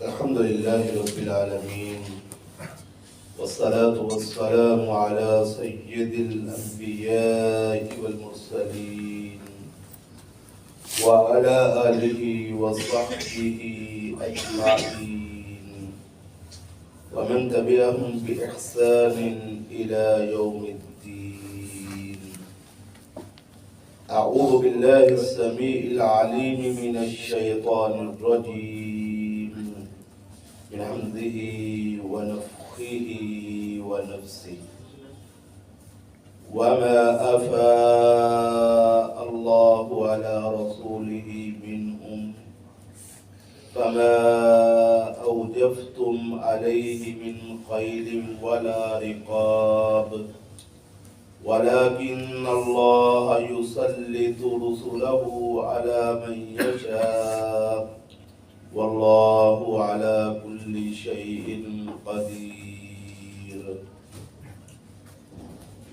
الحمد لله رب العالمين والصلاة والسلام على سيد الأنبياء والمرسلين وعلى آله وصحبه أجمعين ومن تبعهم بإحسان إلى يوم الدين. أعوذ بالله السميع العليم من الشيطان الرجيم من حمده ونفخه ونفسه. وما أفاء الله على رسوله منهم فما أوجفتم عليه من خيل ولا رقاب ولكن الله يسلط رسله على من يشاء والله على كل شيء قدير.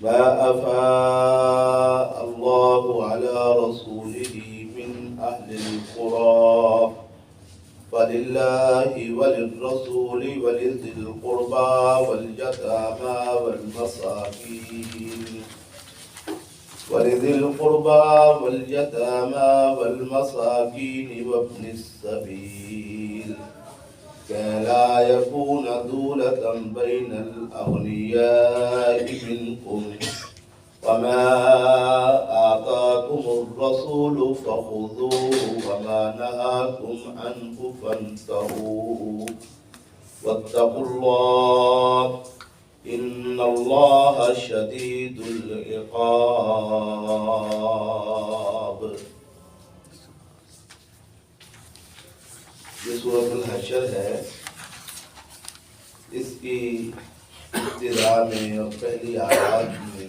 ما أفاء الله على رسوله من أهل القرى فلله وللرسول ولذي القربى واليتامى والمساكين وابن السبيل كي لا يكون دولة بين الأغنياء منكم وما آتاكم الرسول فخذوه وما نهاكم عنه فانتهوا واتقوا الله إن الله شديد العقاب. یہ سورۃ الحشر ہے. اس کی ابتدا میں اور پہلی آیات میں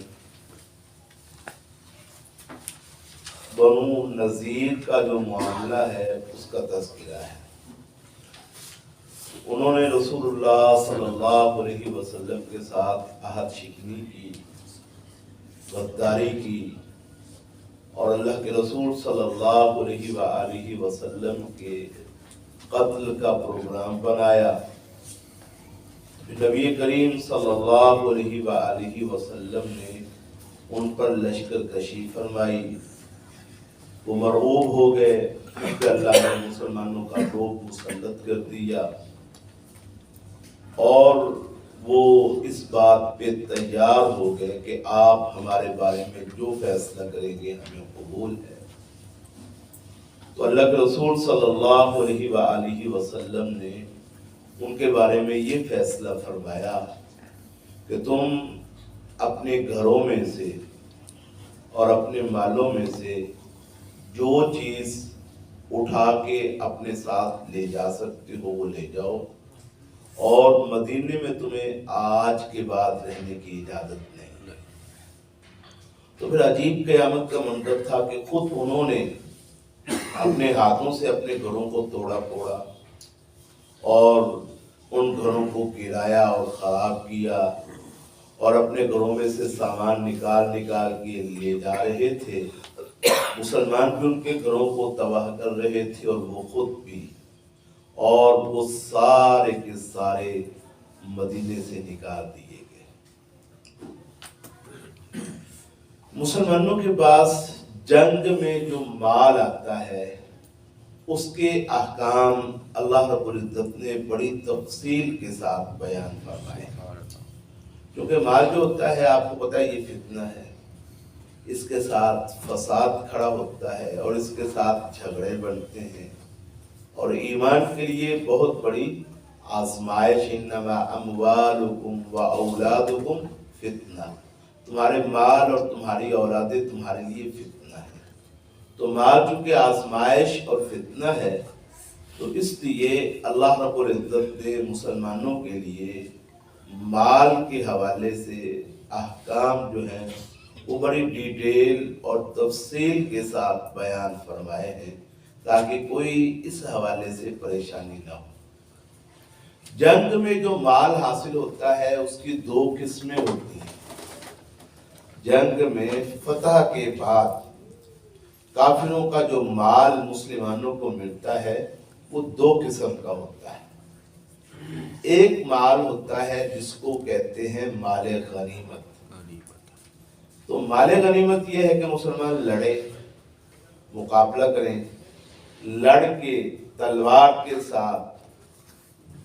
بنو نذیر کا جو معاملہ ہے اس کا تذکرہ ہے. انہوں نے رسول اللہ صلی اللہ علیہ وسلم کے ساتھ عہد شکنی کی، غداری کی اور اللہ کے رسول صلی اللہ علیہ وآلہ وسلم کے قتل کا پروگرام بنایا. نبی کریم صلی اللہ علیہ وآلہ وسلم نے ان پر لشکر کشی فرمائی. وہ مرعوب ہو گئے کہ اللہ نے مسلمانوں کا روب مسلط کر دیا اور وہ اس بات پہ تیار ہو گئے کہ آپ ہمارے بارے میں جو فیصلہ کریں گے ہمیں قبول ہے. تو اللہ کے رسول صلی اللہ علیہ وآلہ وسلم نے ان کے بارے میں یہ فیصلہ فرمایا کہ تم اپنے گھروں میں سے اور اپنے مالوں میں سے جو چیز اٹھا کے اپنے ساتھ لے جا سکتے ہو وہ لے جاؤ اور مدینے میں تمہیں آج کے بعد رہنے کی اجازت نہیں. تو پھر عجیب قیامت کا منظر تھا کہ خود انہوں نے اپنے ہاتھوں سے اپنے گھروں کو توڑا پھوڑا اور ان گھروں کو گرایا اور خراب کیا اور اپنے گھروں میں سے سامان نکال کے لیے جا رہے تھے. مسلمان بھی ان کے گھروں کو تباہ کر رہے تھے اور وہ خود بھی، اور وہ سارے کے سارے مدینے سے نکال دیے گئے. مسلمانوں کے پاس جنگ میں جو مال آتا ہے اس کے احکام اللہ رب العزت نے بڑی تفصیل کے ساتھ بیان فرمائے. کیونکہ مال جو ہوتا ہے آپ کو پتہ ہے یہ فتنہ ہے، اس کے ساتھ فساد کھڑا ہوتا ہے اور اس کے ساتھ جھگڑے بنتے ہیں اور ایمان کے لیے بہت بڑی آزمائش. انما اموالکم و اولادکم فتنہ، تمہارے مال اور تمہاری اولادیں تمہارے لیے فتنہ ہے. تو مال چونکہ آزمائش اور فتنہ ہے تو اس لیے اللہ رب العزت نے مسلمانوں کے لیے مال کے حوالے سے احکام جو ہیں وہ بڑی ڈیٹیل اور تفصیل کے ساتھ بیان فرمائے ہیں تاکہ کوئی اس حوالے سے پریشانی نہ ہو. جنگ میں جو مال حاصل ہوتا ہے اس کی دو قسمیں ہوتی ہیں. جنگ میں فتح کے بعد کافروں کا جو مال مسلمانوں کو ملتا ہے وہ دو قسم کا ہوتا ہے. ایک مال ہوتا ہے جس کو کہتے ہیں مال غنیمت. تو مال غنیمت یہ ہے کہ مسلمان لڑے، مقابلہ کریں، لڑ کے تلوار کے ساتھ،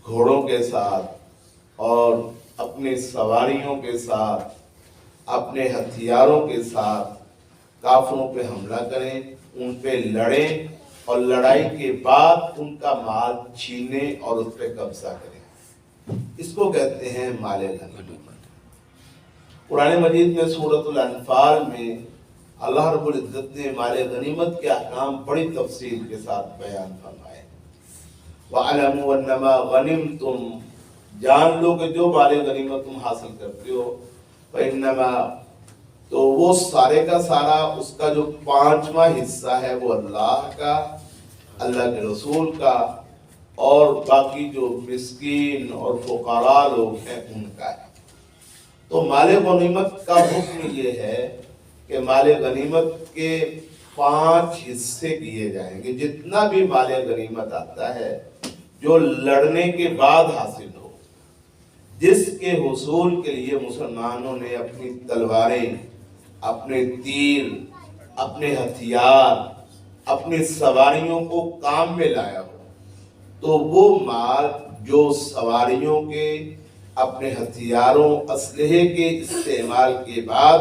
گھوڑوں کے ساتھ اور اپنے سواریوں کے ساتھ، اپنے ہتھیاروں کے ساتھ کافروں پہ حملہ کریں، ان پہ لڑیں اور لڑائی کے بعد ان کا مال چھینے اور اس پہ قبضہ کریں. اس کو کہتے ہیں مال غنیمت. قرآن مجید میں سورۃ الانفال میں اللہ رب العزت نے مال غنیمت کے احکام بڑی تفصیل کے ساتھ بیان فرمائے. وَعَلَمُوا أَنَّمَا غَنِمْتُمْ، جان لو کہ جو مال غنیمت تم حاصل کرتے ہو، فَإِنَّمَا، تو وہ سارے کا سارا اس کا جو 5واں حصہ ہے وہ اللہ کا، اللہ کے رسول کا، اور باقی جو مسکین اور فقراء لوگ ہیں ان کا ہے. تو مال غنیمت کا حکم یہ ہے کہ مال غنیمت کے 5 حصے کیے جائیں گے. جتنا بھی مال غنیمت آتا ہے جو لڑنے کے بعد حاصل ہو، جس کے حصول کے لیے مسلمانوں نے اپنی تلواریں، اپنے تیر، اپنے ہتھیار، اپنی سواریوں کو کام میں لایا ہو، تو وہ مال جو سواریوں کے، اپنے ہتھیاروں، اسلحے کے استعمال کے بعد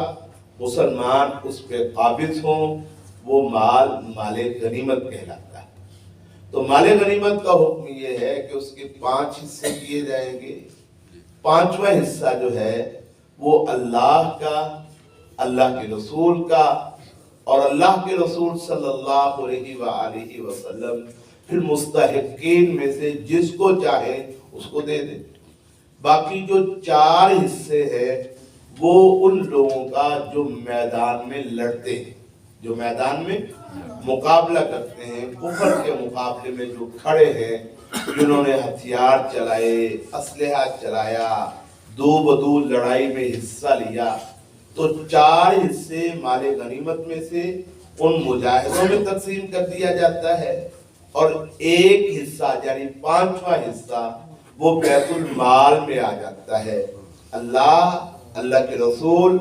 مسلمان اس پہ قابض ہوں، وہ مال مال غنیمت کہلاتا ہے. تو مال غنیمت کا حکم یہ ہے کہ اس کے 5 حصے کیے جائیں گے. 5واں حصہ جو ہے وہ اللہ کا، اللہ کے رسول کا، اور اللہ کے رسول صلی اللہ علیہ وآلہ وسلم پھر مستحقین میں سے جس کو چاہے اس کو دے دے. باقی جو 4 حصے ہیں وہ ان لوگوں کا جو میدان میں لڑتے ہیں، جو میدان میں مقابلہ کرتے ہیں، کفر کے مقابلے میں جو کھڑے ہیں، جنہوں نے ہتھیار چلائے، اسلحہ چلایا، دو بدو لڑائی میں حصہ لیا. تو 4 حصے مال غنیمت میں سے ان مجاہدوں میں تقسیم کر دیا جاتا ہے، اور ایک حصہ یعنی 5واں حصہ وہ بیت المال میں آ جاتا ہے. اللہ کے رسول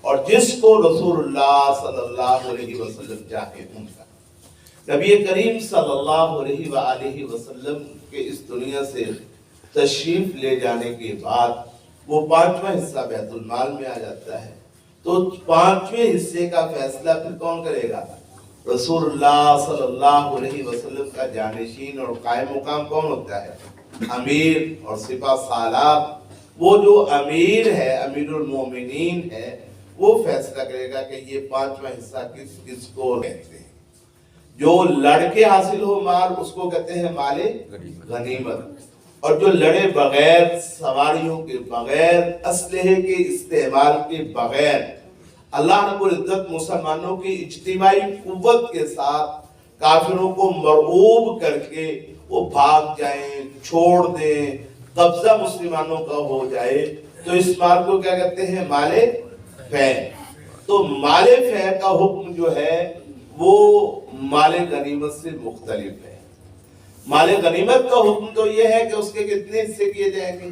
اور جس کو رسول اللہ صلی اللہ علیہ وسلم چاہے ان کا. نبی کریم صلی اللہ علیہ وآلہ وسلم کے اس دنیا سے تشریف لے جانے کے بعد وہ 5واں حصہ بیت المال میں آ جاتا ہے. تو 5ویں حصے کا فیصلہ پھر کون کرے گا؟ رسول اللہ صلی اللہ علیہ وسلم کا جانشین اور قائم مقام کون ہوتا ہے؟ امیر اور سپہ سالار. وہ جو امیر ہے، امیر المومنین ہے، وہ فیصلہ کرے گا کہ یہ 5واں حصہ کس کس کو کہتے ہیں. جو لڑ کے حاصل ہو مال اس کو کہتے ہیں مال غنیمت، اور جو لڑے بغیر، سواریوں کے بغیر، اسلحے کے استعمال کے بغیر، اللہ رب العزت مسلمانوں کی اجتماعی قوت کے ساتھ کافروں کو مرعوب کر کے وہ بھاگ جائیں، چھوڑ دیں، قبضہ مسلمانوں کا ہو جائے، تو اس مال کو کیا کہتے ہیں؟ مال فے. تو مال فے کا حکم جو ہے وہ مال غنیمت سے مختلف ہے. مال غنیمت کا حکم تو یہ ہے کہ اس کے کتنے حصے کیے جائیں گے؟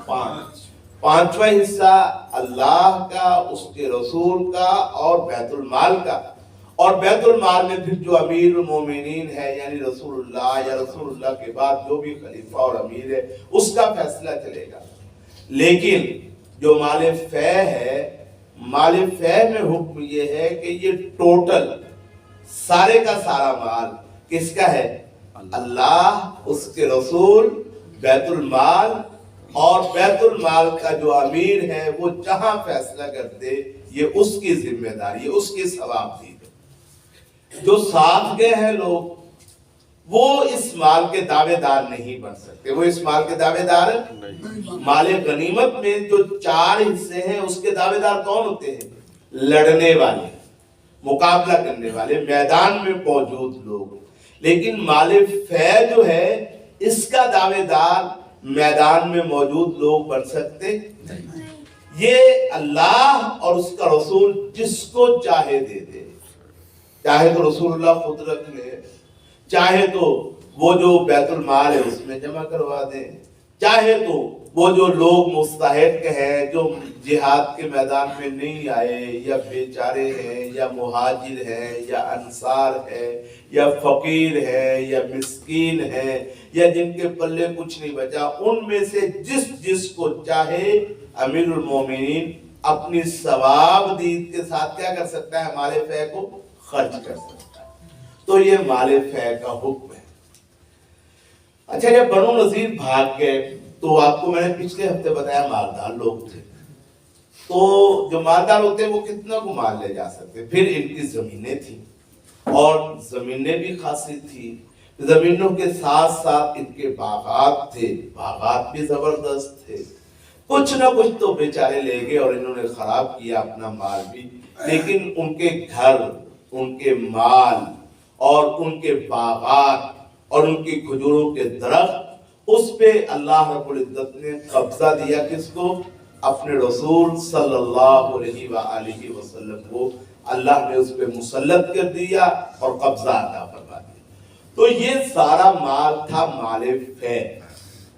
5. 5واں حصہ اللہ کا، اس کے رسول کا اور بیت المال کا. اور بیت المال میں پھر جو امیر المومنین ہے یعنی رسول اللہ یا رسول اللہ کے بعد جو بھی خلیفہ اور امیر ہے اس کا فیصلہ چلے گا. لیکن جو مال فے ہے، مال فے میں حکم یہ ہے کہ یہ ٹوٹل سارے کا سارا مال کس کا ہے؟ اللہ، اس کے رسول، بیت المال، اور بیت المال کا جو امیر ہے وہ جہاں فیصلہ کرتے یہ اس کی ذمہ داری، اس کی ثواب دی. جو ساتھ گئے ہیں لوگ وہ اس مال کے دعوے دار نہیں بن سکتے، وہ اس مال کے دعوے دار نہیں. مال غنیمت میں جو 4 حصے ہیں اس کے دعوے دار کون ہوتے ہیں؟ لڑنے والے، مقابلہ کرنے والے، میدان میں موجود لوگ. لیکن مال فے جو ہے اس کا دعوے دار میدان میں موجود لوگ بن سکتے نہیں. یہ اللہ اور اس کا رسول جس کو چاہے دے دے. چاہے تو رسول اللہ خود رکھ لے، چاہے تو وہ جو بیت المال ہے اس میں جمع کروا دیں، چاہے تو وہ جو لوگ مستحق ہیں، جو جہاد کے میدان میں نہیں آئے، یا بیچارے ہیں، یا مہاجر ہیں، یا انصار ہیں، یا فقیر ہیں، یا مسکین ہیں، یا جن کے پلے کچھ نہیں بچا، ان میں سے جس کو چاہے امیر المومنین اپنی ثواب دید کے ساتھ کیا کر سکتا ہے؟ مال فے کو خرچ کر سکتا ہے۔ تو یہ مال فے کا حکم ہے۔ اچھا، جب بنو نذیر بھاگ گئے تو آپ کو میں نے پچھلے ہفتے بتایا مالدار لوگ تھے، تو جو مالدار ہوتے وہ کتنا کو مال لے جا سکتے، پھر ان کی زمینیں تھیں اور زمینیں بھی خاصی تھی، زمینوں کے ساتھ ساتھ ان کے باغات تھے، باغات بھی زبردست تھے، کچھ نہ کچھ تو بیچارے لے گئے اور انہوں نے خراب کیا اپنا مال بھی، لیکن ان کے گھر، ان کے مال اور ان کے باغات اور ان کی کھجوروں کے درخت، اس پہ اللہ رب العزت نے قبضہ دیا، کس کو؟ اپنے رسول صلی اللہ علیہ وآلہ وسلم کو اللہ نے اس پہ مسلط کر دیا اور قبضہ عطا فرما دیا۔ تو یہ سارا مال تھا مال فے۔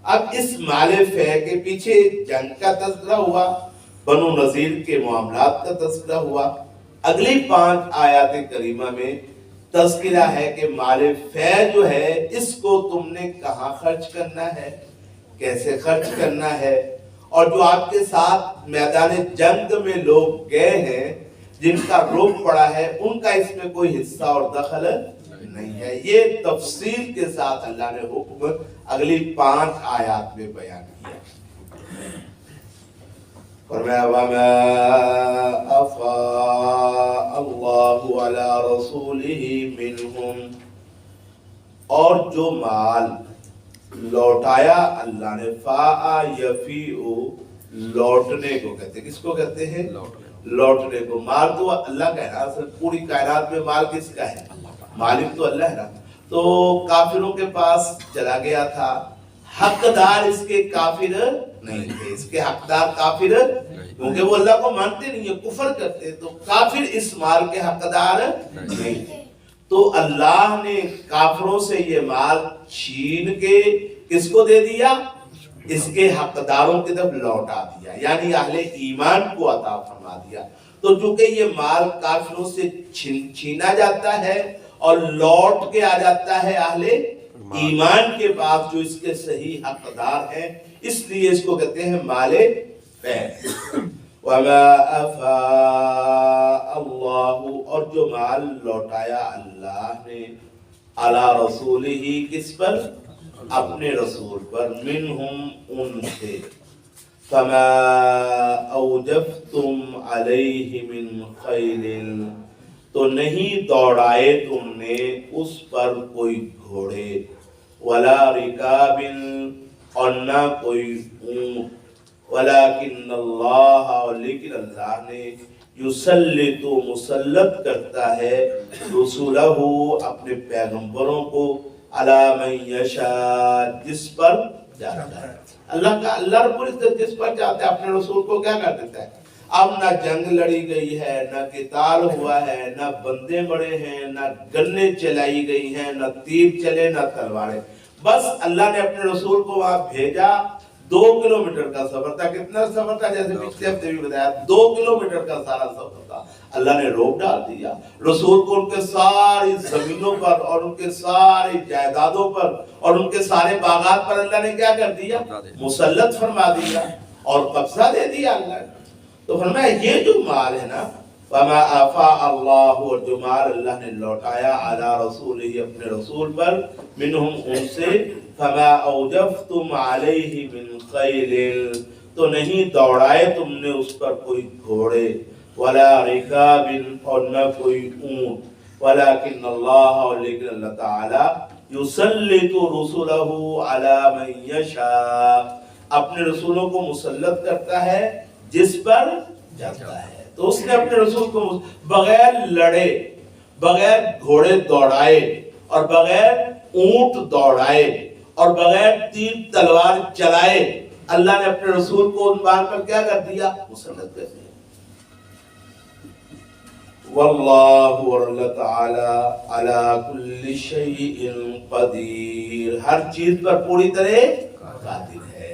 اب اس مال فے کے پیچھے جنگ کا تذکرہ ہوا، بنو نذیر کے معاملات کا تذکرہ ہوا۔ اگلی 5 آیات کریمہ میں تذکرہ ہے کہ مال فے جو ہے اس کو تم نے کہاں خرچ کرنا ہے، کیسے خرچ کرنا ہے، اور جو آپ کے ساتھ میدان جنگ میں لوگ گئے ہیں، جن کا روپ پڑا ہے، ان کا اس میں کوئی حصہ اور دخل نہیں ہے۔ یہ تفصیل کے ساتھ اللہ نے حکم اگلی 5 آیات میں بیان کیا۔ فرمایا وَمَا أَفَاءَ اللَّهُ عَلَى رَسُولِهِ مِنْهُمْ، اور جو مال لوٹایا اللہ نے، فَاءَ يَفِيءُ لوٹنے کو کہتے ہیں، کس کو کہتے ہیں؟ لوٹنے کو۔ مال تو اللہ کا ہے نا، اصل پوری کائنات میں مال کس کا ہے؟ مالک تو اللہ ہے نا۔ تو کافروں کے پاس چلا گیا تھا، حقدار اس کے کافر نہیں تھے، اس کے حقدار کافر کیونکہ وہ اللہ کو مانتے نہیں ہیں، کفر کرتے، تو کافر اس مال کے حقدار نہیں تھے۔ تو اللہ نے کافروں سے یہ مال چھین کے کس کو دے دیا؟ اس کے حقداروں کی طرف لوٹا دیا، یعنی اہل ایمان کو عطا فرما دیا۔ تو چونکہ یہ مال کافروں سے چھینا جاتا ہے اور لوٹ کے آ جاتا ہے اہل ایمان کے پاس جو اس کے صحیح حقدار ہیں، اس لیے اس کو کہتے ہیں مال فے۔ وَمَا أَفَاءَ اللَّهُ، اور جو مال لوٹایا اللہ نے، عَلَى رَسُولِهِ، کس پر؟ اپنے رسول پر، مِنْهُمْ، ان سے، فَمَا أَوْجَفْتُمْ عَلَيْهِ مِنْ خَيْلٍ، تو نہیں دوڑائے تم نے اس پر کوئی گھوڑے، وَلَا رِكَابٍ، اور نہ کوئی اونٹ، وَلَكِنَّ اللَّهَ، اور لیکن اللہ نے، یُسَلِّطُ، مسلط کرتا ہے، رسولہ، اپنے پیغمبروں کو، عَلَى مَن يَشَاءُ، جس پر چاہتا ہے۔ اللہ رب العزت جس پر چاہتا ہے اپنے رسول کو کیا کر دیتا ہے؟ اب نہ جنگ لڑی گئی ہے، نہ قتال ہوا ہے، نہ بندے مرے ہیں، نہ گنیں چلائی گئی ہیں، نہ تیر چلے، نہ تلواریں، بس اللہ نے اپنے رسول کو وہاں بھیجا۔ 2 کلومیٹر کا سفر تھا، کتنا سفر تھا؟ جیسے پچھلے ہفتے بھی بتایا، 2 کلومیٹر کا سارا سفر تھا۔ اللہ نے روک ڈال دیا رسول کو، ان کے ساری زمینوں پر اور ان کے ساری جائیدادوں پر اور ان کے سارے باغات پر اللہ نے کیا کر دیا؟ مسلط فرما دیا اور قبضہ دے دیا اللہ نے۔ تو فرمایا یہ جو مال ہے نا، وَمَا أَفَاءَ اللَّهُ، اور جو مال اللہ نے لوٹایا، عَلَى رَسُولِهِ، اپنے رسول پر، مِنْهُمْ، ان سے، فَمَا أَوْجَفْتُمْ عَلَيْهِ مِنْ خَيْلٍ، تو نہیں دوڑائے تم نے اس پر کوئی گھوڑے، وَلَا رِكَابٍ، اور نہ کوئی اونٹ، وَلَكِنَّ اللَّهَ، اور لیکن اللہ تعالیٰ، يُسَلِّطُ رُسُلَهُ عَلَى مَن يَشَاءُ، اپنے رسولوں کو مسلط کرتا ہے جس پر چاہتا ہے۔ تو اس نے اپنے رسول کو بغیر لڑے، بغیر گھوڑے دوڑائے اور بغیر اونٹ دوڑائے اور بغیر تیر تلوار چلائے، اللہ نے اپنے رسول کو ان بار پر کیا کر دیا؟ مسلط کر دیا۔ واللہ، اور اللہ تعالی، علی کل شیء قدیر، ہر چیز پر پوری طرح قادر ہے۔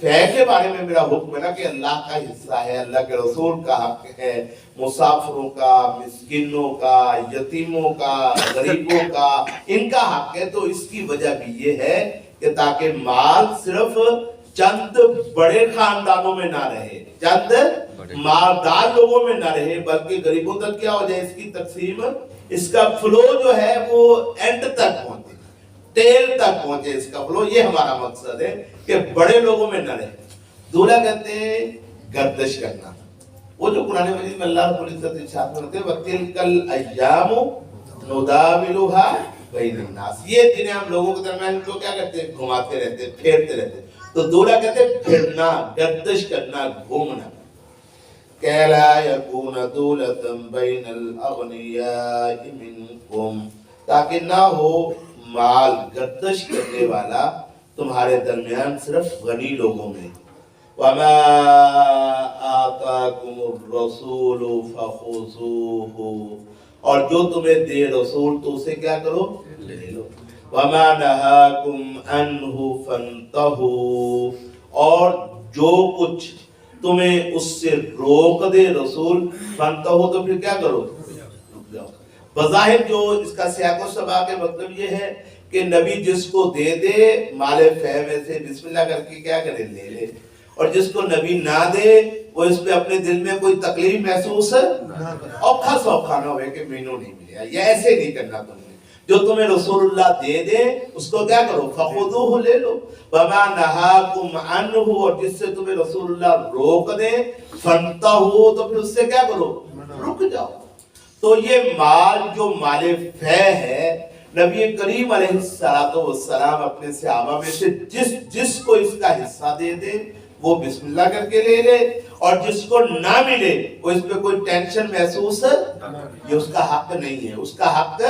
فے کے بارے میں میرا حکم ہے نا کہ اللہ کا حصہ ہے، اللہ کے رسول کا حق ہے، مسافروں کا، مسکینوں کا، یتیموں کا، غریبوں کا، ان کا حق ہے، تو اس کی وجہ بھی یہ ہے کہ تاکہ مال صرف چند بڑے خاندانوں میں نہ رہے، چند مالدار لوگوں میں نہ رہے، بلکہ غریبوں تک کیا ہو جائے اس کی تقسیم، اس کا فلو جو ہے وہ اینڈ تک پہنچے، تیل تک پہنچے اس کا فلو، یہ ہمارا مقصد ہے کہ بڑے لوگوں میں نہ رہے۔ دوسرا کہتے ہیں گردش کرنا، وہ جو قرآن مجید میں اللہ رب العزت ارشاد کرتے ہیں وَتِلْكَ الْأَيَّامُ نُدَاوِلُهَا بَيْنَ النَّاسِ، یہ دنیں ہم لوگوں کے درمیان کو کیا کرتے ہیں، گھماتے رہتے ہیں، پھیرتے رہتے ہیں۔ تو دوسرا کہتے ہیں پھرنا، گردش کرنا، گھومنا، كَيْ لَا يَكُونَ دُولَةً بَيْنَ الْأَغْنِيَاءِ مِنْكُمْ، تاکہ نہ ہو مال گردش کرنے والا تمہارے درمیان صرف غنی لوگوں میں۔ وَمَا آتَاكُمُ الرَّسُولُ فَخُذُوهُ، اور جو تمہیں دے رسول تو اسے کیا کرو، لے لو۔ وَمَا نَهَاكُمْ عَنْهُ فَانْتَهُوا، اور جو کچھ تمہیں اس سے روک دے رسول، فَانْتَهُوا تو پھر کیا کرو، رک جاؤ۔ بظاہر جو اس کا سیاق و سباق کا مطلب یہ ہے کہ نبی جس کو دے دے مال فے میں سے بسم اللہ کر کے کیا کرے، لے لے، اور جس کو نبی نہ دے وہ اس پہ اپنے دل میں کوئی تکلیف محسوس اوکھا سوکھا نہ ہوئے کہ مینوں نہیں ملیا، یہ ایسے نہیں کرنا تم نے۔ جو تمہیں رسول اللہ دے دے اس کو کیا کرو، فخذوہ، لے لو۔ وما نہاکم عنہ، اور جس سے تمہیں رسول اللہ روک دے، فانتہوا، تو پھر اس سے کیا کرو، رک جاؤ۔ تو یہ مال جو مال فے ہے، نبی کریم علیہ السلام اپنے صحابہ میں سے جس کو اس کا حصہ دے دے وہ بسم اللہ کر کے لے لے، اور جس کو نہ ملے وہ اس پہ کوئی ٹینشن محسوس، یہ اس کا حق نہیں ہے، اس کا حق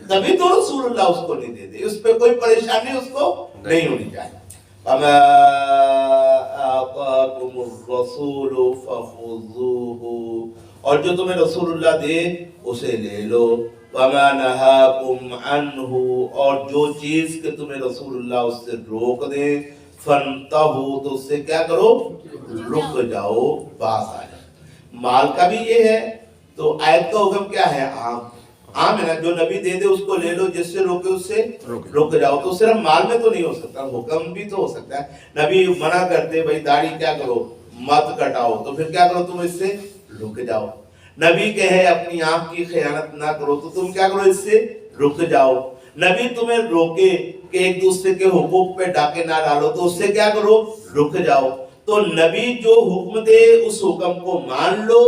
تبھی تو رسول اللہ اس کو نہیں دے دے، اس پہ کوئی پریشانی اس کو نہیں ہونی چاہیے۔ وَمَا آتَاكُمُ الرَّسُولُ فَخُذُوهُ، اور جو تمہیں رسول اللہ دے اسے لے لو۔ وَمَا نَهَاكُمْ عَنْهُ، اور جو چیز کہ تمہیں رسول اللہ اس سے روک دے، فَانْتَهُوا، تو اس سے کیا کرو، رک جاؤ، باز آ جاؤ۔ مال کا بھی یہ ہے، تو آیت کا حکم کیا ہے، عام ہے نا، جو نبی دے دے اس کو لے لو، جس سے روکے اس سے رک جاؤ۔ تو صرف مال میں تو نہیں ہو سکتا، حکم بھی تو ہو سکتا ہے۔ نبی منع کرتے بھائی داڑھی کیا کرو، مت کٹاؤ، تو پھر کیا کرو، تم اس سے رک جاؤ۔ نبی کہے اپنی آنکھ کی خیانت نہ کرو، تو تم کیا کرو، اس سے رک جاؤ۔ نبی تمہیں روکے کہ ایک دوسرے کے حقوق پہ ڈاکے نہ ڈالو، تو اس سے کیا کرو، رک جاؤ۔ تو نبی جو حکم دے اس حکم کو مان لو،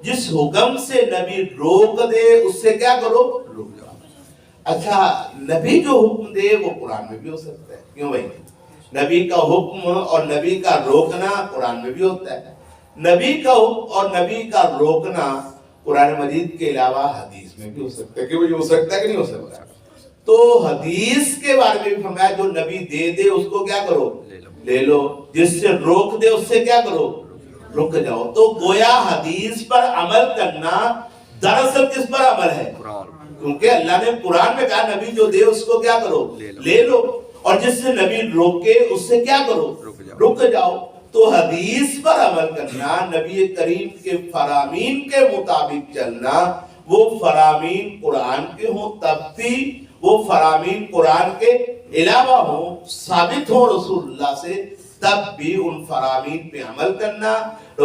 جس حکم سے نبی روک دے اس سے کیا کرو، رک جاؤ۔ اچھا، نبی جو حکم دے وہ قرآن میں بھی ہو سکتا ہے، کیوں بھائی؟ نبی کا حکم اور نبی کا روکنا قرآن میں بھی ہوتا ہے۔ نبی کا حکم اور نبی کا روکنا قرآن مجید کے علاوہ حدیث میں بھی ہو سکتا ہے، کہ وہ ہو سکتا ہے کہ نہیں ہو سکتا؟ تو حدیث کے بارے میں بھی فرمایا جو نبی دے دے اس کو کیا کرو، لے لو، جس سے روک دے اس سے کیا کرو، رک جاؤ۔ تو گویا حدیث پر عمل کرنا دراصل کس پر عمل ہے، کیونکہ اللہ نے قرآن میں کہا نبی جو دے اس کو کیا کرو، لے لو، اور جس سے نبی روکے اس سے کیا کرو، رک جاؤ۔ تو حدیث پر عمل کرنا، نبی کریم کے فرامین کے مطابق چلنا، وہ فرامین قرآن کے ہوں تب بھی، وہ فرامین قرآن کے علاوہ ہوں، ثابت ہوں رسول اللہ سے، تب بھی ان فرامین پہ عمل کرنا،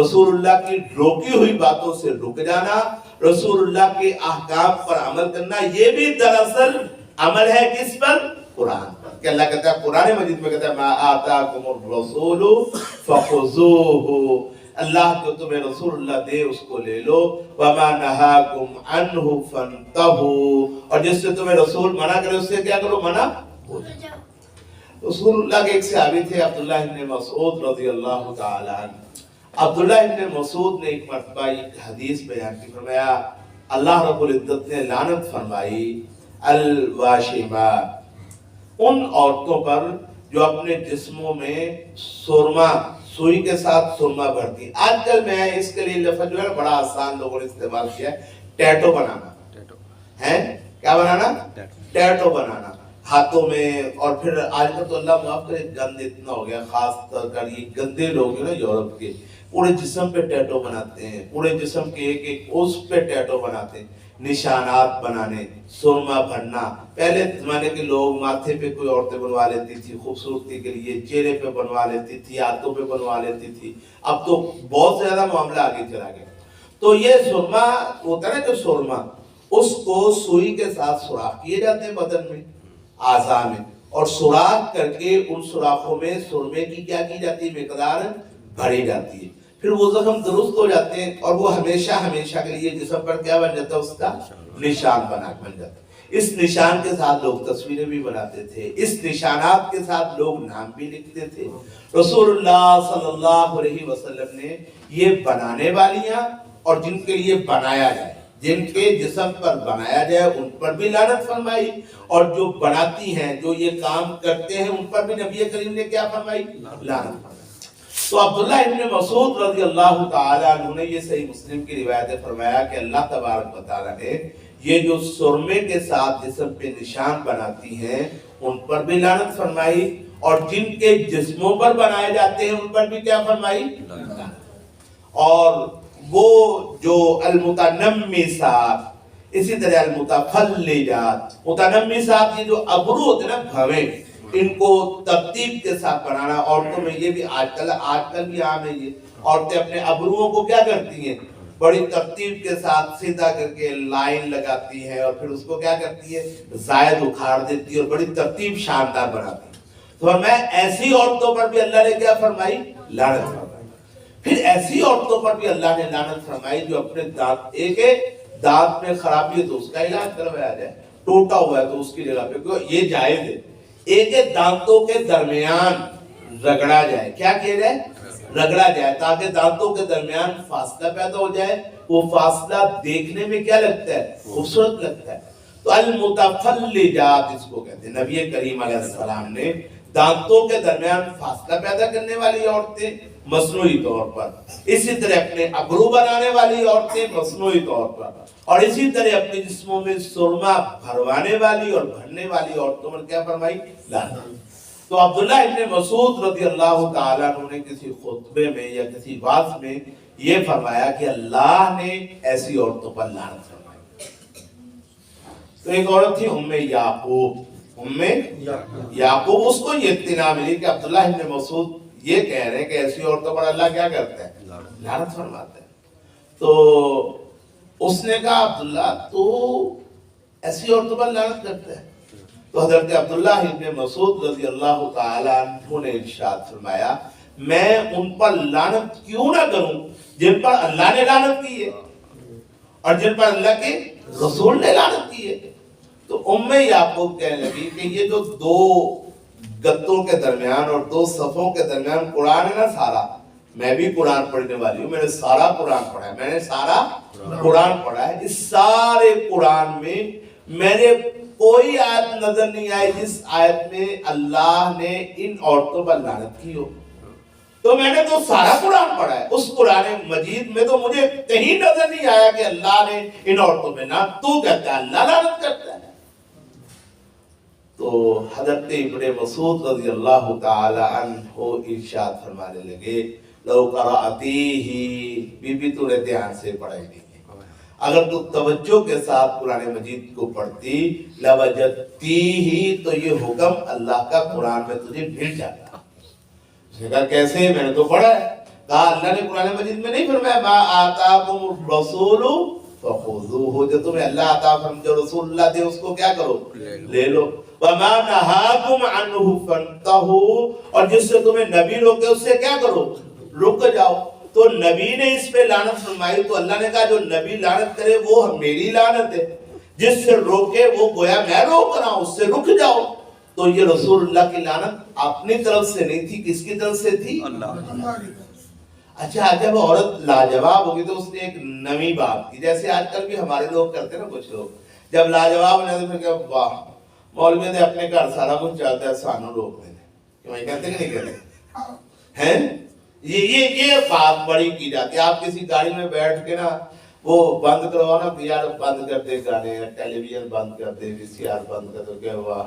رسول اللہ کی روکی ہوئی باتوں سے رک جانا، رسول اللہ کے احکام پر عمل کرنا، یہ بھی دراصل عمل ہے کس پر، قرآن پر۔ کہ اللہ کہتا ہے قرآن مجید میں کہتا ہے ما آتاکم الرسول فخذوہ، اللہ جو تمہیں رسول اللہ دے اس کو لے لو، وما نہاکم عنہ فانتہوا، اور جس سے تمہیں رسول منع کرے اس سے کیا کرو، منع ہو جاؤ۔ رسول اللہ کے ایک صحابی تھے عبداللہ ابن مسعود رضی اللہ تعالی عنہ۔ عبداللہ ابن مسعود نے ایک مرتبہ ایک حدیث بیان کی، فرمایا اللہ رب العزت نے لعنت فرمائی الواشمات، ان عورتوں پر جو اپنے جسموں میں سرما، سوئی کے ساتھ سرما بھرتی۔ آج کل میں اس کے لیے لفظ جو ہے بڑا آسان لوگوں نے استعمال کیا ہے، ٹیٹو بنانا ہے، کیا بنانا، ٹیٹو بنانا۔ ہاتھوں میں، اور پھر آج کل تو اللہ معاف کرے گند اتنا ہو گیا، خاص طور پر یہ گندے لوگ ہیں نا یورپ کے، پورے جسم پہ ٹیٹو بناتے ہیں، پورے جسم کے ایک ایک اس پہ ٹیٹو بناتے ہیں، نشانات بنانے، سرما بھرنا۔ پہلے زمانے کے لوگ ماتھے پہ کوئی عورتیں بنوا لیتی تھی خوبصورتی کے لیے، چہرے پہ بنوا لیتی تھی، ہاتھوں پہ بنوا لیتی تھی، اب تو بہت زیادہ معاملہ آگے چلا گیا۔ تو یہ سرما ہوتا ہے نا، جو سرما، اس کو سوئی کے ساتھ سوراخ کیے جاتے ہیں بدن میں، اعضاء میں، اور سوراخ کر کے ان سوراخوں میں سرمے کی کیا کی جاتی ہے، مقدار بھری جاتی ہے، پھر وہ زخم درست ہو جاتے ہیں، اور وہ ہمیشہ ہمیشہ کے لیے جسم پر کیا بن جاتا ہے، اس کا نشان بن جاتا ہے۔ اس نشان کے ساتھ لوگ تصویریں بھی بناتے تھے، اس نشانات کے ساتھ لوگ نام بھی لکھتے تھے۔ رسول اللہ صلی اللہ علیہ وسلم نے یہ بنانے والیاں اور جن کے لیے بنایا جائے، جن کے جسم پر بنایا جائے ان پر بھی لعنت فرمائی، اور جو بناتی ہیں، جو یہ کام کرتے ہیں، ان پر بھی نبی کریم نے کیا فرمائی، لعنت فرمائی۔ تو عبداللہ ابن مسعود رضی اللہ تعالیٰ عنہ نے یہ صحیح مسلم کی روایت فرمایا کہ اللہ تبارک و تعالیٰ نے یہ جو سرمے کے ساتھ جسم پہ نشان بناتی ہیں ان پر بھی لعنت فرمائی، اور جن کے جسموں پر بنائے جاتے ہیں ان پر بھی کیا فرمائی، اور وہ جو المتنمسات، اسی طرح المتفلجات، متنمسات یہ جو ابرو ہوتے ہیں نا، بھویں، ان کو ترتیب کے ساتھ بنانا۔ عورتوں میں یہ بھی آج کل بھی عام ہے، یہ عورتیں اپنے ابروؤں کو کیا کرتی ہیں، بڑی ترتیب کے ساتھ سیدھا کر کے لائن لگاتی ہیں، اور پھر اس کو کیا کرتی ہے، زائد اکھاڑ دیتی ہے اور بڑی ترتیب شاندار بناتی ہے۔ تو میں ایسی عورتوں پر بھی اللہ نے کیا فرمائی، لعنت فرمائی۔ پھر ایسی عورتوں پر بھی اللہ نے لعنت فرمائی جو اپنے دانت، ایک دانت میں خرابی ہے تو اس کا علاج کروایا جائے، ٹوٹا ہوا ہے تو اس کی جگہ پہ، یہ جائز ہے، ایک دانتوں کے درمیان رگڑا جائے، کیا کیا جائے، رگڑا جائے، تاکہ دانتوں کے درمیان فاصلہ پیدا ہو جائے، وہ فاصلہ دیکھنے میں کیا لگتا ہے، خوبصورت لگتا ہے۔ تو المتفلجات اس کو کہتے ہیں۔ نبی کریم علیہ السلام نے دانتوں کے درمیان فاصلہ پیدا کرنے والی عورتیں مصنوعی طور پر، اسی طرح اپنے ابرو بنانے والی عورتیں مصنوعی طور پر، اور اسی طرح اپنے جسموں میں سرما بھروانے والی اور بھرنے والی عورتوں پر کیا فرمائی، لعنت۔ تو عبداللہ ابن مسعود رضی اللہ تعالیٰ عنہ نے کسی خطبے میں یا کسی وعظ میں یہ فرمایا کہ اللہ نے ایسی عورتوں پر لعنت فرمائی۔ تو ایک عورت تھی ام یعقوب، یعقوب، اس کو یہ اطلاع ملی کہ عبداللہ ابن مسعود یہ کہہ رہے ہیں کہ ایسی عورتوں پر اللہ کیا کرتا ہے، لعنت فرماتا ہے۔ تو اس نے کہا عبداللہ تو ایسی عورتوں پر لعنت کرتا ہے؟ تو حضرت عبداللہ ابن مسعود رضی اللہ تعالیٰ عنہ نے ارشاد فرمایا، میں ان پر لعنت کیوں نہ کروں جن پر اللہ نے لعنت کی ہے اور جن پر اللہ کے رسول نے لعنت کی ہے۔ تو ام یعقوب کہنے لگی کہ یہ جو دو گتوں کے درمیان اور دو صفوں کے درمیان قرآن ہے نا سارا، میں بھی قرآن پڑھنے والی ہوں، میں نے سارا قرآن پڑھا ہے، میں نے سارا قرآن پڑھا ہے، اس سارے قرآن میں میں نے کوئی آیت نظر نہیں آئی جس آیت میں اللہ نے ان عورتوں پر لعنت کی ہو۔ تو میں نے تو سارا قرآن پڑھا ہے، اس قرآن مجید میں تو مجھے کہیں نظر نہیں آیا کہ اللہ نے ان عورتوں میں لعنت، تو کہتا ہے اللہ لعنت کرتا ہے۔ تو حضرت ابن مسعود رضی اللہ تعالی عنہ ارشاد فرمانے لگے، لو قرأتیہ، بی بی تو نے دھیان سے پڑھائی نہیں ہے، اگر تو توجہ کے ساتھ قرآن مجید کو پڑھتی لوجدتیہ، تو یہ حکم اللہ کا قرآن میں تجھے مل جاتا۔ اس نے کہا کیسے، میں نے تو پڑھا ہے۔ کہا اللہ نے قرآن مجید میں نہیں فرمایا ما آتاکم الرسول فخذوہ، جو تمہیں اللہ عطا فرمائے، جو رسول اللہ دے اس کو کیا کرو، لے لو، وما نہاکم عنہ فانتہوا، اور جس سے تمہیں نبی روکے اس سے کیا کرو، رک جاؤ۔ تو نبی نے اس پہ لعنت فرمائی تو اللہ نے کہا جو نبی لعنت کرے وہ میری لعنت ہے، جس سے روکے وہ گویا میں روک رہا ہوں، اس سے رک جاؤ۔ تو یہ رسول اللہ کی لعنت اپنی طرف سے نہیں تھی، کس کی طرف سے تھی، اللہ۔ اچھا جب عورت لاجواب ہوگی تو اس نے ایک نئی بات کی، جیسے آج کل بھی ہمارے لوگ کرتے ہیں نا، کچھ لوگ جب لاجواب ہونے تو پھر کہ واہ مولوی نے اپنے گھر سارا کچھ چاہتا ہے سانو روک دینے، کیوں کہتے کہ نہیں کہتے ہیں؟ یہ بات بڑی کی جاتی ہے۔ آپ کسی گاڑی میں بیٹھ کے نا وہ بند کروا نا، یار بند کر دے گانے، ٹیلی ویژن بند کر دے، وی سی آر بند کر دے، کہ واہ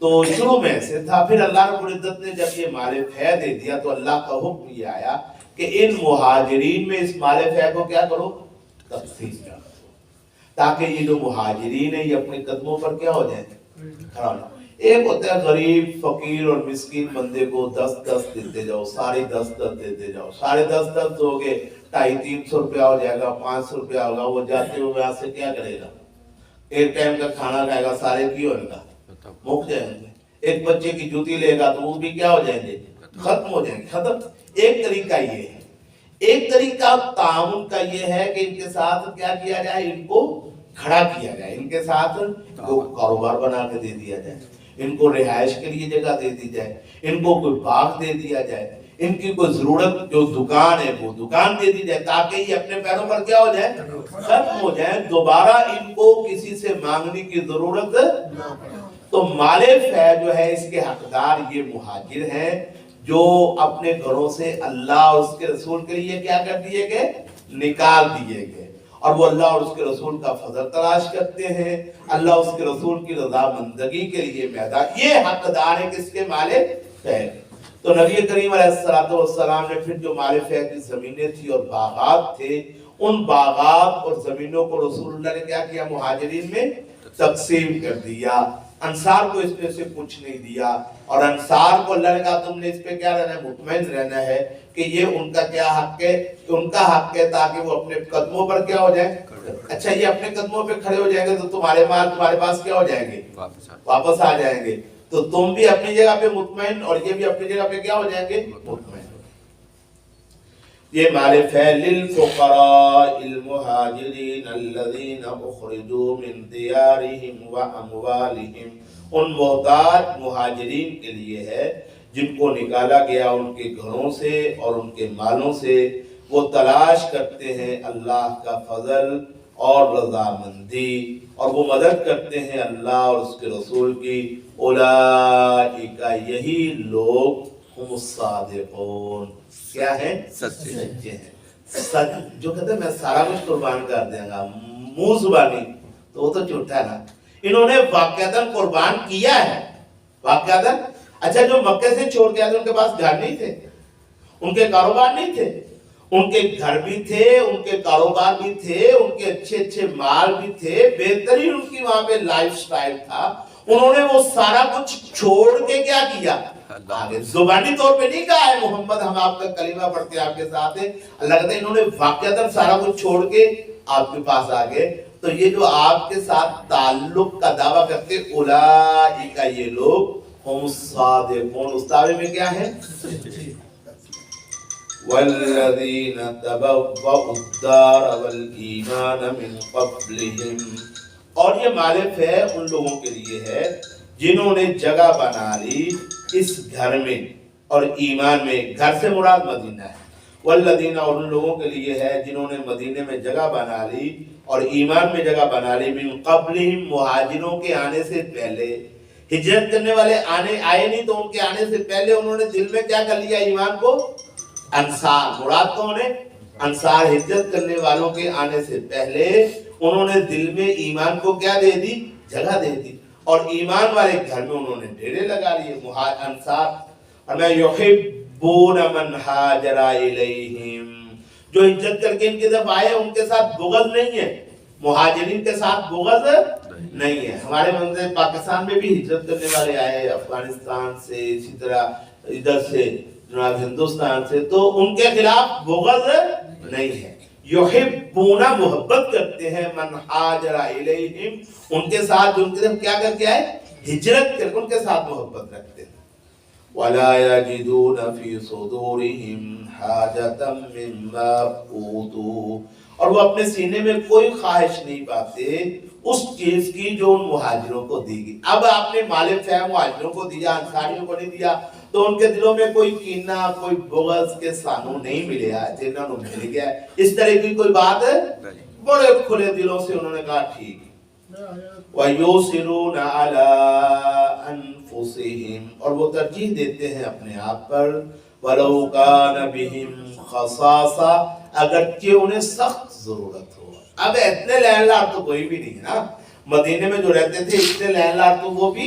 تو شروع میں سے تھا. پھر اللہ رب العزت نے جب یہ مال فے دے دیا تو اللہ کا حکم یہ آیا کہ ان مہاجرین میں اس مال فے کو کیا کرو؟ تقسیم کرو، تاکہ یہ جو مہاجرین ہیں یہ اپنے قدموں پر کیا ہو جائیں؟ کھڑا ہو جائیں. ایک ہوتا ہے غریب فقیر اور مسکین بندے کو 10 دیتے جاؤ، سارے 10 دیتے جاؤ، سارے 10 دو گے 250-300 روپیہ ہو جائے گا، 500 روپیہ ہوگا. وہ جاتے ہوئے یہاں سے کیا کرے گا؟ ایک ٹائم کا کھانا کھائے گا، سارے کی ہوئے گا مک جائیں گے. ایک بچے کی جوتی لے گا تو وہ بھی کیا ہو جائیں گے؟ ختم ہو جائیں گے. ختم. ایک طریقہ یہ ہے. ایک طریقہ تعاون کا یہ ہے کہ ان کے ساتھ کیا کیا جائے؟ ان کو کھڑا کیا جائے، ان کے ساتھ کاروبار بنا کے دے دیا جائے، ان کو رہائش کے لیے جگہ دے دی جائے، ان کو کوئی باغ دے دیا جائے، ان کی کوئی ضرورت جو دکان ہے وہ دکان دے دی جائے، تاکہ یہ اپنے پیروں پر کیا ہو جائے؟ ختم ہو جائے. دوبارہ ان کو کسی سے مانگنے کی ضرورت. تو مال فے جو ہے اس کے حقدار یہ مہاجر ہیں جو اپنے گھروں سے اللہ اور اس کے رسول کے لیے کیا کر دیے گئے؟ نکال دیے گئے. اور وہ اللہ اور اس کے رسول کا فضل تلاش کرتے ہیں، اللہ اس کے رسول کی رضا مندگی کے لیے میدان. یہ حقدار ہے کس کے؟ مال فے. تو نبی کریم علیہ الصلوۃ والسلام نے پھر جو مال فے کی زمینیں تھی اور باغات تھے، ان باغات اور زمینوں کو رسول اللہ نے کیا کیا؟ مہاجرین میں تقسیم کر دیا. انصار کو اس میں سے کچھ نہیں دیا، اور انصار کو اللہ نے کہا تم نے اس پہ کیا رہنا ہے؟ مطمئن رہنا ہے کہ یہ ان کا کیا حق ہے؟ کہ ان کا حق ہے تاکہ وہ اپنے قدموں پر کیا ہو جائیں. اچھا یہ اپنے قدموں پہ کھڑے ہو جائیں گے تو تمہارے مال تمہارے پاس کیا ہو جائیں گے؟ واپس آ جائیں گے. تو تم بھی اپنی جگہ پہ مطمئن اور یہ بھی اپنی جگہ پہ کیا ہو جائیں گے؟ مطمئن. یہ مال فے للفقراء المہاجرین الذین اخرجوا من دیارہم واموالہم، ان محتاج مہاجرین کے لیے ہے جن کو نکالا گیا ان کے گھروں سے اور ان کے مالوں سے. وہ تلاش کرتے ہیں اللہ کا فضل اور رضامندی، اور وہ مدد کرتے ہیں اللہ اور اس کے رسول کی. اولئک، یہی لوگ، ہم الصادقون، کیا ہیں؟ سچے ہیں. سچ جو کہتے ہیں میں سارا کچھ قربان کر دیں گا، منہ زبانی، تو وہ تو جھوٹا ہے نا. انہوں نے واقعتاً قربان کیا ہے، واقعتاً. اچھا جو مکے سے چھوڑ کے آئے ان کے پاس گھر نہیں تھے، ان کے کاروبار نہیں تھے، ان کے گھر بھی تھے، ان کے کاروبار بھی تھے، ان کے اچھے مال بھی تھے، بہترین ان کی وہاں پہ لائف سٹائل تھا. انہوں نے وہ سارا کچھ چھوڑ کے کیا کیا؟ آگے. زبانی طور پہ نہیں کہا ہے محمد ہم آپ کا کلمہ پڑھتے ہیں آپ کے ساتھ ہیں. اللہ کہتے ہیں انہوں نے واقعتاً سارا کچھ چھوڑ کے آپ کے پاس آگے. تو یہ جو آپ کے ساتھ تعلق کا دعویٰ کرتے اولئک، یہ لوگ، ہم الصادقون، اس دعوے میں کیا ہے؟ والذین تبوؤا الدار والایمان من قبلہم، اور یہ مال فے ان لوگوں کے لیے ہے جنہوں نے جگہ بنا لی اس گھر میں اور ایمان میں. گھر سے مراد مدینہ ہے. والذین، اور ان لوگوں کے لیے ہے جنہوں نے مدینے میں جگہ بنا لی اور ایمان میں جگہ بنا لی. من قبلہم، مہاجروں کے آنے سے پہلے. ہجرت کرنے والے آئے نہیں تو ان کے آنے سے پہلے انہوں نے دل میں کیا کر لیا؟ ایمان کو. انصار مراد کون ہے؟ انصار. ہجرت کرنے والوں کے آنے سے پہلے انہوں نے دل میں ایمان کو کیا دے دی؟ جگہ دے دی. اور ایمان والے گھر میں انہوں نے ڈیرے لگا لیے. انصار یحبون من ہاجر الیہم، جو ہجرت کر کے ان کی طرف آئے ان کے ساتھ بغض نہیں ہے، مہاجرین کے ساتھ بغض نہیں ہے. ہمارے منظر پاکستان میں بھی ہجرت کرنے والے آئے افغانستان سے، اسی طرح ادھر سے جناب ہندوستان سے، تو ان کے خلاف بغض نہیں ہے. یحبون، محبت کرتے ہیں، من ہاجر الیہم، ان کے ساتھ جو ان کی طرف کیا کر کے آئے؟ ہجرت کر کے ان کے ساتھ محبت رکھتے ہیں. وَلَا يَجِدُونَ فِي صُدُورِهِمْ حَاجَةً مِّمَّا أُوتُوا، اور وہ اپنے سینے میں کوئی خواہش نہیں پاتے اس چیز کی جو ان مہاجروں کو دی گئی. اب آپ نے مال فے مہاجروں کو دیا، انصاریوں کو نہیں دیا، تو ان کے دلوں میں کوئی کینہ، کوئی بغض کے سانو نہیں ملے ہے، جنہوں نے مل گیا. اس طرح کی کوئی بات ہے؟ بڑے کھلے دلوں سے انہوں نے کہا ٹھیک. وَيُؤْثِرُونَ عَلَىٰ أَنفُسِهِمْ، اور وہ ترجیح دیتے ہیں اپنے آپ پر. وَلَوْ كَانَ بِهِمْ خَصَاصَةٌ، اگرچہ انہیں سخت ضرورت ہو. اب اتنے لین لار تو کوئی بھی نہیں ہے نا، مدینے میں جو رہتے تھے اتنے لین لار تو وہ بھی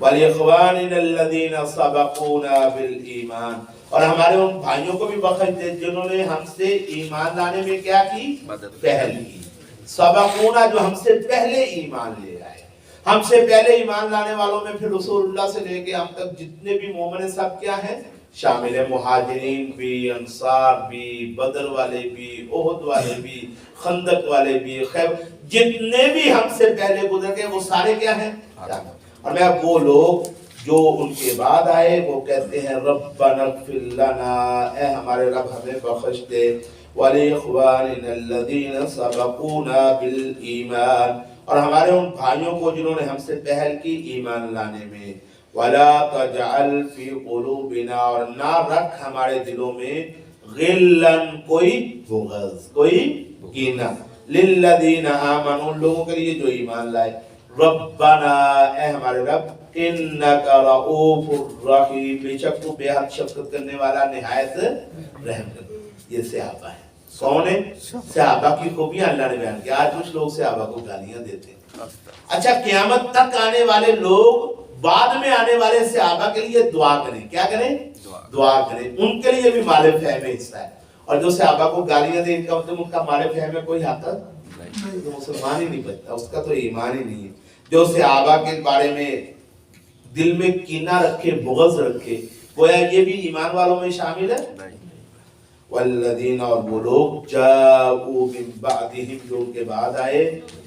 وَلِإِخْوَانِنَا الَّذِينَ سَبَقُونَا بِالْإِيمَانِ، اور ہمارے ان بھائیوں کو بھی بخش دے جنہوں نے ہم سے ایمان لانے میں کیا کی؟ پہل کی. سبقونا جو ہم سے پہلے ایمان لے آئے. ہم سے پہلے ایمان لانے والوں میں پھر رسول اللہ سے لے کے ہم تک جتنے بھی مومن سب کیا ہیں؟ شامل ہے. مہاجرین بھی، انصار بھی، بدر والے بھی، احد والے بھی، خندق والے بھی، خیبر، جتنے بھی ہم سے پہلے گزر گئے وہ سارے کیا ہیں؟ اور میں وہ لوگ جو ان کے بعد آئے وہ کہتے ہیں ربنا اغفر لنا، اے ہمارے رب ہمیں بخش دے، وَلِإِخْوَانِنَا الَّذِينَ سَبَقُونَا بِالْإِيمَانِ، اور ہمارے ان بھائیوں کو جنہوں نے ہم سے پہل کی ایمان لانے میں، وَلَا تَجْعَلْ فِي قُلُوبِنَا، اور نہ رکھ ہمارے دلوں میں غِلًّا کوئی بغض، کوئی کینہ، لِلَّذِينَ آمَنُوا، ان لوگوں کے لیے جو ایمان لائے، ربنا، اے ہمارے رب، انک رؤوف الرحیم، بے شک تو بے حد شفقت کرنے والا، نہایت رحم کرنے. یہ صحابہ ہے. کون ہے؟ صحابہ کی خوبیاں اللہ نے بیان کیا. آج کچھ لوگ صحابہ کو گالیاں دیتے ہیں. اچھا، قیامت تک آنے والے لوگ بعد میں آنے والے صحابہ کے لیے دعا کریں. کیا کریں؟ دعا کریں. ان کے لیے بھی مال فہم میں حصہ ہے. اور جو صحابہ کو گالیاں دے، ان کا مطلب ان کا مال فہم میں کوئی حق نہیں، تو مسلمان ہی نہیں بچتا، اس کا تو ایمان ہی نہیں ہے. جو صحابہ کے بارے میں دل میں کینہ رکھے، بغض رکھے، گویا یہ بھی ایمان والوں میں شامل ہے. والذین، اور وہ لوگ جاءوا من بعدہم، جو ان کے بعد آئے،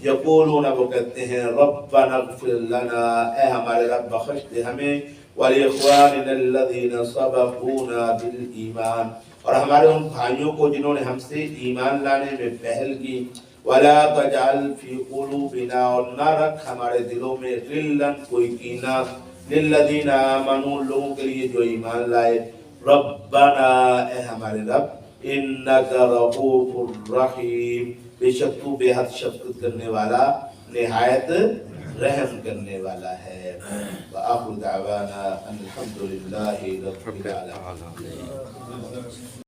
یقولون، وہ کہتے ہیں ربنا اغفر لنا، اے ہمارے رب بخش دے ہمیں، ولاخواننا الذین سبقونا بالایمان، اور ہمارے ان بھائیوں کو جنہوں نے ہم سے ایمان لانے میں پہل کی، ولا تجعل فی قلوبنا، اور نہ رکھ ہمارے دلوں میں غلا کوئی کینہ، للذین آمنوا، لوگوں کے لیے جو ایمان لائے، ربنا، اے ہمارے رب، انک رؤوف الرحیم، بے شک تو بے حد شفقت کرنے والا، نہایت رحم کرنے والا ہے. وآخر دعوانا ان الحمد للہ رب العالمین.